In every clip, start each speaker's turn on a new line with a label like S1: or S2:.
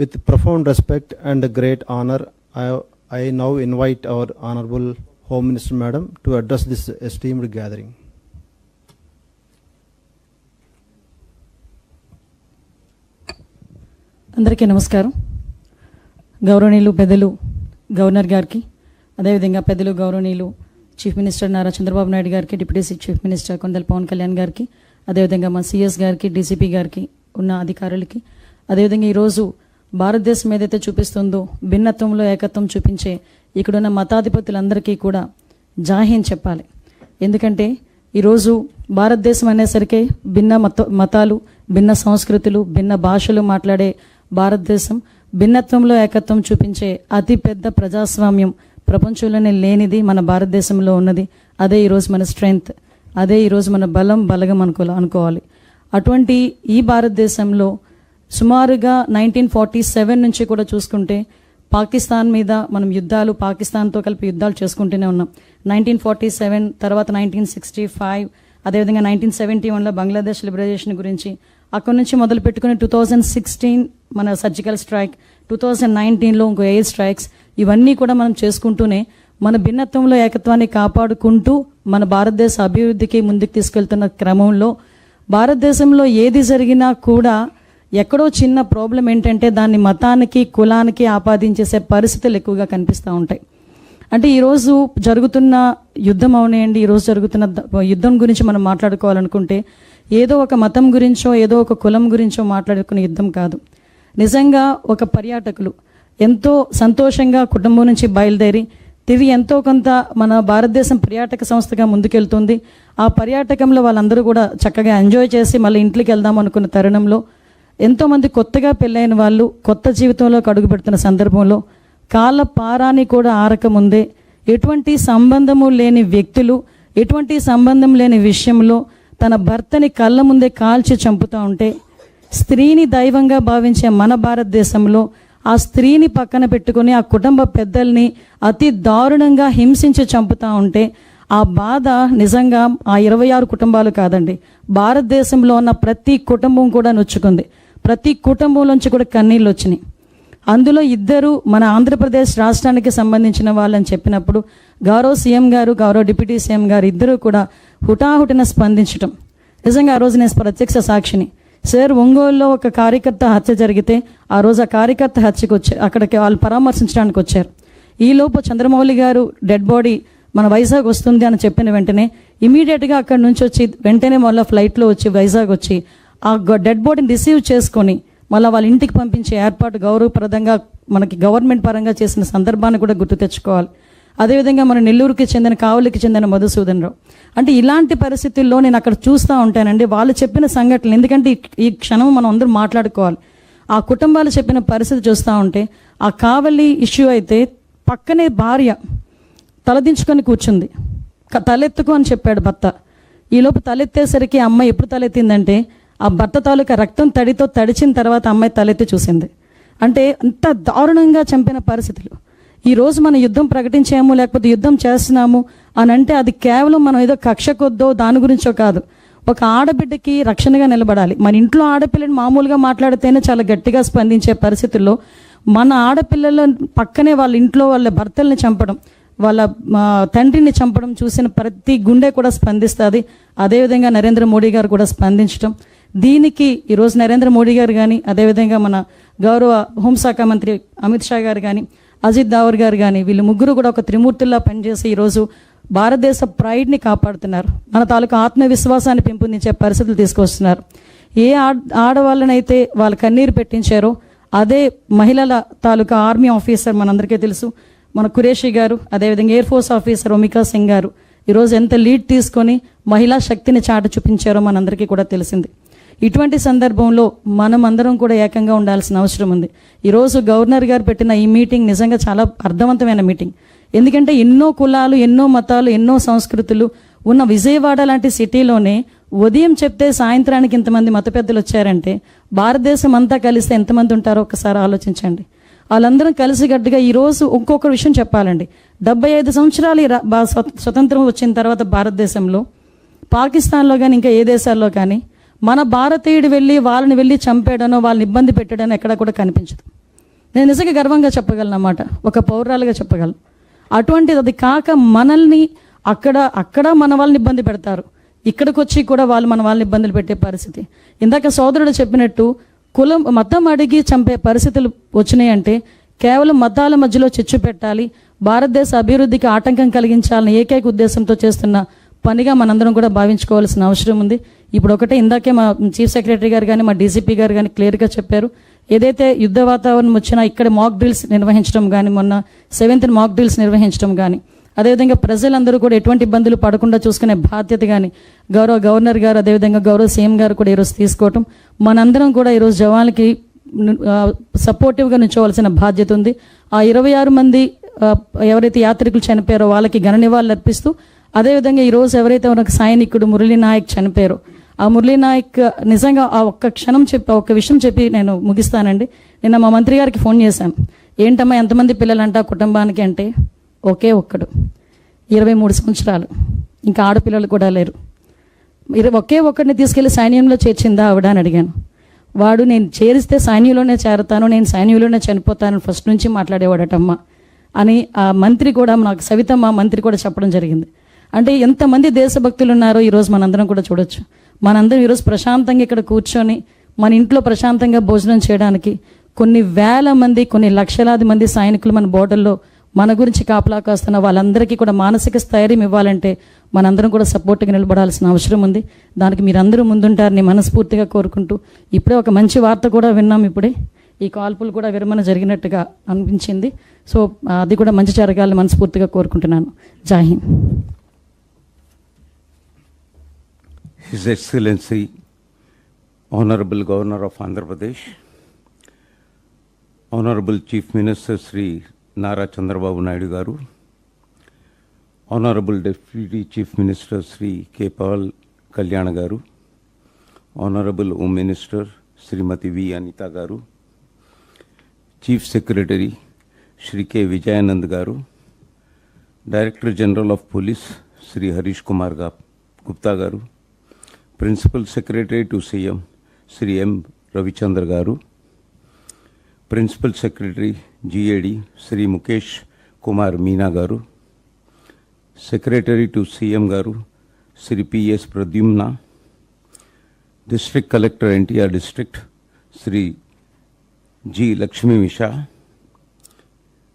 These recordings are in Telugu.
S1: With profound respect and great honor, I now invite our Honorable Home Minister Madam to address this esteemed gathering.
S2: అందరికీ నమస్కారం. గౌరవనీయులు పెద్దలు గవర్నర్ గారికి, అదేవిధంగా పెద్దలు గౌరవనీయులు చీఫ్ మినిస్టర్ నారా చంద్రబాబు నాయుడు గారికి, డిప్యూటీ చీఫ్ మినిస్టర్ కొండల పవన్ కళ్యాణ్ గారికి, అదేవిధంగా మా సిఎస్ గారికి, డీసీపీ గారికి, ఉన్న అధికారులకి, అదేవిధంగా ఈరోజు భారతదేశం ఏదైతే చూపిస్తుందో భిన్నత్వంలో ఏకత్వం చూపించే ఇక్కడున్న మతాధిపతులందరికీ కూడా జాహీన్ చెప్పాలి. ఎందుకంటే ఈరోజు భారతదేశం అనేసరికి భిన్న మతాలు, భిన్న సంస్కృతులు, భిన్న భాషలు మాట్లాడే భారతదేశం భిన్నత్వంలో ఏకత్వం చూపించే అతిపెద్ద ప్రజాస్వామ్యం ప్రపంచంలోనే లేనిది మన భారతదేశంలో ఉన్నది. అదే ఈరోజు మన స్ట్రెంగ్త్, అదే ఈరోజు మన బలగం అనుకోవాలి. అటువంటి ఈ భారతదేశంలో సుమారుగా 1947 నుంచి కూడా చూసుకుంటే పాకిస్తాన్ మీద మనం పాకిస్తాన్తో కలిపి యుద్ధాలు చేసుకుంటూనే ఉన్నాం. 1947 తర్వాత 1965, అదేవిధంగా 1971లో బంగ్లాదేశ్ లిబరేషన్ గురించి, అక్కడి నుంచి మొదలు పెట్టుకుని 2016 మన సర్జికల్ స్ట్రైక్, 2019లో ఇంకో ఎయిర్ స్ట్రైక్స్, ఇవన్నీ కూడా మనం చేసుకుంటూనే మన భిన్నత్వంలో ఏకత్వాన్ని కాపాడుకుంటూ మన భారతదేశ అభివృద్ధికి ముందుకు తీసుకెళ్తున్న క్రమంలో భారతదేశంలో ఏది జరిగినా కూడా ఎక్కడో చిన్న ప్రాబ్లం ఏంటంటే దాన్ని మతానికి, కులానికి ఆపాదించేసే పరిస్థితులు ఎక్కువగా కనిపిస్తూ ఉంటాయి. అంటే ఈరోజు జరుగుతున్న యుద్ధం అవనేయండి, ఈరోజు జరుగుతున్న యుద్ధం గురించి మనం మాట్లాడుకోవాలనుకుంటే ఏదో ఒక మతం గురించో ఏదో ఒక కులం గురించో మాట్లాడుకునే యుద్ధం కాదు. నిజంగా ఒక పర్యాటకులు ఎంతో సంతోషంగా కుటుంబం నుంచి బయలుదేరి తిరిగి ఎంతో కొంత మన భారతదేశం పర్యాటక సంస్థగా ముందుకెళ్తుంది. ఆ పర్యాటకంలో వాళ్ళందరూ కూడా చక్కగా ఎంజాయ్ చేసి మళ్ళీ ఇంట్లోకి వెళ్దాం అనుకున్న తరుణంలో ఎంతోమంది కొత్తగా పెళ్ళైన వాళ్ళు కొత్త జీవితంలోకి అడుగు పెడుతున్న సందర్భంలో కాళ్ళ పారాని కూడా ఆరకముందే ఎటువంటి సంబంధము లేని వ్యక్తులు, ఎటువంటి సంబంధం లేని విషయంలో తన భర్తని కళ్ళ ముందే కాల్చి చంపుతూ ఉంటే, స్త్రీని దైవంగా భావించే మన భారతదేశంలో ఆ స్త్రీని పక్కన పెట్టుకుని ఆ కుటుంబ పెద్దల్ని అతి దారుణంగా హింసించి చంపుతూ ఉంటే ఆ బాధ నిజంగా ఆ 26 కుటుంబాలు కాదండి, భారతదేశంలో ఉన్న ప్రతి కుటుంబం కూడా నొచ్చుకుంది. ప్రతి కుటుంబంలోంచి కూడా కన్నీళ్ళు వచ్చినాయి. అందులో ఇద్దరు మన ఆంధ్రప్రదేశ్ రాష్ట్రానికి సంబంధించిన వాళ్ళని చెప్పినప్పుడు గౌరవ సీఎం గారు, గౌరవ డిప్యూటీ సీఎం గారు ఇద్దరు కూడా హుటాహుటిన స్పందించటం నిజంగా ఆ రోజు నేను ప్రత్యక్ష సాక్షిని. సార్, ఒంగోలులో ఒక కార్యకర్త హత్య జరిగితే ఆ రోజు ఆ కార్యకర్త హత్యకు వచ్చారు, అక్కడికి వాళ్ళు పరామర్శించడానికి వచ్చారు. ఈలోపు చంద్రమౌళి గారు డెడ్ బాడీ మన వైజాగ్ వస్తుంది అని చెప్పిన వెంటనే ఇమీడియట్గా అక్కడి నుంచి వచ్చి వెంటనే మళ్ళీ ఫ్లైట్లో వచ్చి వైజాగ్ వచ్చి ఆ డెడ్ బాడీని రిసీవ్ చేసుకొని మళ్ళీ వాళ్ళ ఇంటికి పంపించే ఏర్పాటు గౌరవప్రదంగా మనకి గవర్నమెంట్ పరంగా చేసిన సందర్భాన్ని కూడా గుర్తు తెచ్చుకోవాలి. అదేవిధంగా మన నెల్లూరుకి చెందిన, కావలికి చెందిన మధుసూదన్ రావు. అంటే ఇలాంటి పరిస్థితుల్లో నేను అక్కడ చూస్తూ ఉంటానండి వాళ్ళు చెప్పిన సంఘటనలు. ఎందుకంటే ఈ క్షణం మనం అందరూ మాట్లాడుకోవాలి. ఆ కుటుంబాలు చెప్పిన పరిస్థితి చూస్తూ ఉంటే ఆ కావలి ఇష్యూ అయితే పక్కనే భార్య తలదించుకొని కూర్చుంది, తలెత్తుకు అని చెప్పాడు భర్త. ఈలోపు తలెత్తేసరికి అమ్మాయి ఎప్పుడు తలెత్తిందంటే ఆ భర్త తాలూకా రక్తం తడితో తడిచిన తర్వాత అమ్మాయి తలెత్తి చూసింది. అంటే అంత దారుణంగా చంపిన పరిస్థితులు. ఈరోజు మనం యుద్ధం ప్రకటించాము లేకపోతే యుద్ధం చేస్తున్నాము అని అంటే అది కేవలం మనం ఏదో కక్ష కొద్దో దాని గురించో కాదు. ఒక ఆడబిడ్డకి రక్షణగా నిలబడాలి. మన ఇంట్లో ఆడపిల్లని మామూలుగా మాట్లాడితేనే చాలా గట్టిగా స్పందించే పరిస్థితుల్లో మన ఆడపిల్లల పక్కనే వాళ్ళ ఇంట్లో వాళ్ళ భర్తల్ని చంపడం, వాళ్ళ తండ్రిని చంపడం చూసిన ప్రతి గుండె కూడా స్పందిస్తుంది. అదేవిధంగా నరేంద్ర మోడీ గారు కూడా స్పందించడం. దీనికి ఈరోజు నరేంద్ర మోడీ గారు కానీ, అదేవిధంగా మన గౌరవ హోంశాఖ మంత్రి అమిత్ షా గారు కానీ, అజిత్ దావర్ గారు కానీ, వీళ్ళు ముగ్గురు కూడా ఒక త్రిమూర్తుల్లా పనిచేసి ఈరోజు భారతదేశ ప్రైడ్ని కాపాడుతున్నారు. మన తాలూకా ఆత్మవిశ్వాసాన్ని పెంపొందించే పరిస్థితులు తీసుకొస్తున్నారు. ఏ ఆడవాళ్ళనైతే వాళ్ళు కన్నీరు పెట్టించారో అదే మహిళల తాలూకా ఆర్మీ ఆఫీసర్ మనందరికీ తెలుసు, మన కురేషి గారు, అదేవిధంగా ఎయిర్ ఫోర్స్ ఆఫీసర్ ఒమికా సింగ్ గారు ఈరోజు ఎంత లీడ్ తీసుకొని మహిళా శక్తిని చాటి చూపించారో మనందరికీ కూడా తెలిసింది. ఇటువంటి సందర్భంలో మనం అందరం కూడా ఏకంగా ఉండాల్సిన అవసరం ఉంది. ఈరోజు గవర్నర్ గారు పెట్టిన ఈ మీటింగ్ నిజంగా చాలా అర్థవంతమైన మీటింగ్. ఎందుకంటే ఎన్నో కులాలు, ఎన్నో మతాలు, ఎన్నో సంస్కృతులు ఉన్న విజయవాడ లాంటి సిటీలోనే ఉదయం చెప్తే సాయంత్రానికి ఇంతమంది మత పెద్దలు వచ్చారంటే భారతదేశం అంతా కలిస్తే ఎంతమంది ఉంటారో ఒకసారి ఆలోచించండి. వాళ్ళందరం కలిసిగట్టుగా ఈరోజు ఇంకొక విషయం చెప్పాలండి. 75 సంవత్సరాలు స్వతంత్రం వచ్చిన తర్వాత భారతదేశంలో, పాకిస్తాన్లో కానీ ఇంకా ఏ దేశాల్లో కానీ మన భారతీయుడు వెళ్ళి వాళ్ళని వెళ్ళి చంపేయడనో వాళ్ళని ఇబ్బంది పెట్టడనో ఎక్కడ కూడా కనిపించదు. నేను నిజంగా గర్వంగా చెప్పగలను అన్నమాట, ఒక పౌరాలుగా చెప్పగలను. అటువంటిది అది కాక మనల్ని అక్కడ మన వాళ్ళని ఇబ్బంది పెడతారు, ఇక్కడికి వచ్చి కూడా వాళ్ళు మన వాళ్ళని ఇబ్బందులు పెట్టే పరిస్థితి. ఇందాక సోదరుడు చెప్పినట్టు కులం మతం అడిగి చంపే పరిస్థితులు వచ్చినాయంటే కేవలం మతాల మధ్యలో చిచ్చు పెట్టాలి, భారతదేశ అభివృద్ధికి ఆటంకం కలిగించాలని ఏకైక ఉద్దేశంతో చేస్తున్న పనిగా మనందరం కూడా భావించుకోవాల్సిన అవసరం ఉంది. ఇప్పుడు ఒకటే ఇందాకే మా చీఫ్ సెక్రటరీ గారు కానీ మా డీసీపీ గారు కానీ క్లియర్గా చెప్పారు, ఏదైతే యుద్ధ వాతావరణం వచ్చినా ఇక్కడ మాక్ డ్రిల్స్ నిర్వహించడం కానీ, మొన్న 7th మాక్ డ్రిల్స్ నిర్వహించడం కానీ, అదేవిధంగా ప్రజలందరూ కూడా ఎటువంటి ఇబ్బందులు పడకుండా చూసుకునే బాధ్యత కానీ గౌరవ గవర్నర్ గారు, అదేవిధంగా గౌరవ సీఎం గారు కూడా ఈరోజు తీసుకోవటం, మనందరం కూడా ఈరోజు జవాన్లకి సపోర్టివ్గా నిల్చోవాల్సిన బాధ్యత ఉంది. ఆ 26 మంది ఎవరైతే యాత్రికులు చనిపోయారో వాళ్ళకి ఘన నివాళులు అర్పిస్తూ, అదేవిధంగా ఈరోజు ఎవరైతే మనకు సైనికుడు మురళీ నాయక్ చనిపోయారో ఆ మురళీ నాయక్ నిజంగా ఆ ఒక్క విషయం చెప్పి నేను ముగిస్తానండి. నిన్న మా మంత్రి గారికి ఫోన్ చేశాను, ఏంటమ్మా ఎంతమంది పిల్లలంట కుటుంబానికి అంటే, ఒకే ఒక్కడు 23 సంవత్సరాలు, ఇంకా ఆడపిల్లలు కూడా లేరు. ఒకే ఒక్కడిని తీసుకెళ్లి సైన్యంలో చేర్చిందా ఆవిడ అని అడిగాను. వాడు నేను చేరిస్తే సైన్యంలోనే చేరతాను, నేను సైన్యంలోనే చనిపోతాను ఫస్ట్ నుంచి మాట్లాడేవాడటమ్మా అని ఆ మంత్రి కూడా, నాకు సవితమ్మ మంత్రి కూడా చెప్పడం జరిగింది. అంటే ఎంతమంది దేశభక్తులు ఉన్నారో ఈరోజు మనందరం కూడా చూడొచ్చు. మనందరం ఈరోజు ప్రశాంతంగా ఇక్కడ కూర్చొని మన ఇంట్లో ప్రశాంతంగా భోజనం చేయడానికి కొన్ని వేల మంది, కొన్ని లక్షలాది మంది సైనికులు మన బోర్డర్లో మన గురించి కాపలా కాస్తున్న వాళ్ళందరికీ కూడా మానసిక స్థైర్యం ఇవ్వాలంటే మనందరం కూడా సపోర్ట్గా నిలబడాల్సిన అవసరం ఉంది. దానికి మీరందరూ ముందుంటారని మనస్ఫూర్తిగా కోరుకుంటూ, ఇప్పుడే ఒక మంచి వార్త కూడా విన్నాం, ఇప్పుడే ఈ కాల్పులు కూడా విరమణ జరిగినట్టుగా అనిపించింది. సో అది కూడా మంచి జరగాలని మనస్ఫూర్తిగా కోరుకుంటున్నాను. జై Hind.
S3: His Excellency, Honorable Governor of Andhra Pradesh, Honorable Chief Minister Sri Nara Chandrababu Naidu Garu, Honorable Deputy Chief Minister Sri K. Paul Kalyana Garu, Honorable Home Minister Srimati V. Anita Garu, Chief Secretary Sri K. Vijayanand Garu, Director General of Police Sri Harish Kumar Gupta Garu, Principal Secretary to CM Sri M. Ravichandra Garu, Principal Secretary GAD Sri Mukesh Kumar Meena Garu, Secretary to CM Garu Sri P.S. Pradyumna, District Collector NTR District Sri G. Lakshmi Misha,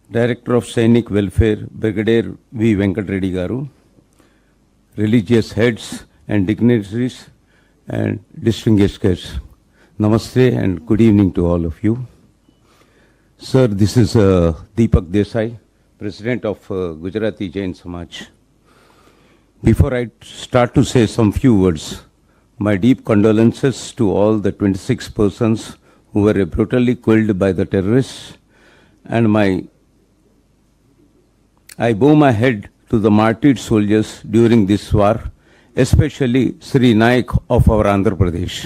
S3: Director of Sainik Welfare Brigadier V. Venkat Reddy Garu, religious heads and dignitaries and distinguished guests. Namaste and good evening to all of you. Sir, this is Deepak Desai, President of Gujarati Jain Samaj. Before I start to say some few words, my deep condolences to all the 26 persons who were brutally killed by the terrorists, and I bow my head to the martyred soldiers during this war, especially Sri Naik of our Andhra Pradesh.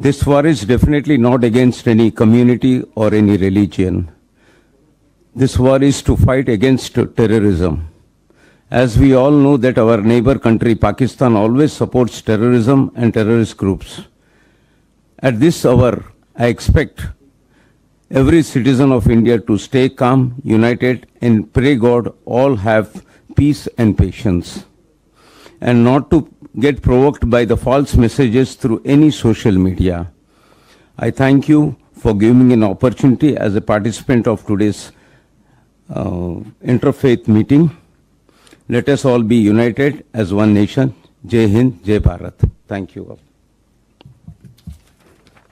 S3: This war is definitely not against any community or any religion. This war is to fight against terrorism. As we all know that our neighbor country Pakistan always supports terrorism and terrorist groups. At this hour, I expect every citizen of India to stay calm, united, and pray God all have peace and patience, and not to get provoked by the false messages through any social media. I thank you for giving me an opportunity as a participant of today's interfaith meeting. Let us all be united as one nation. Jai Hind, Jai Bharat. Thank you all.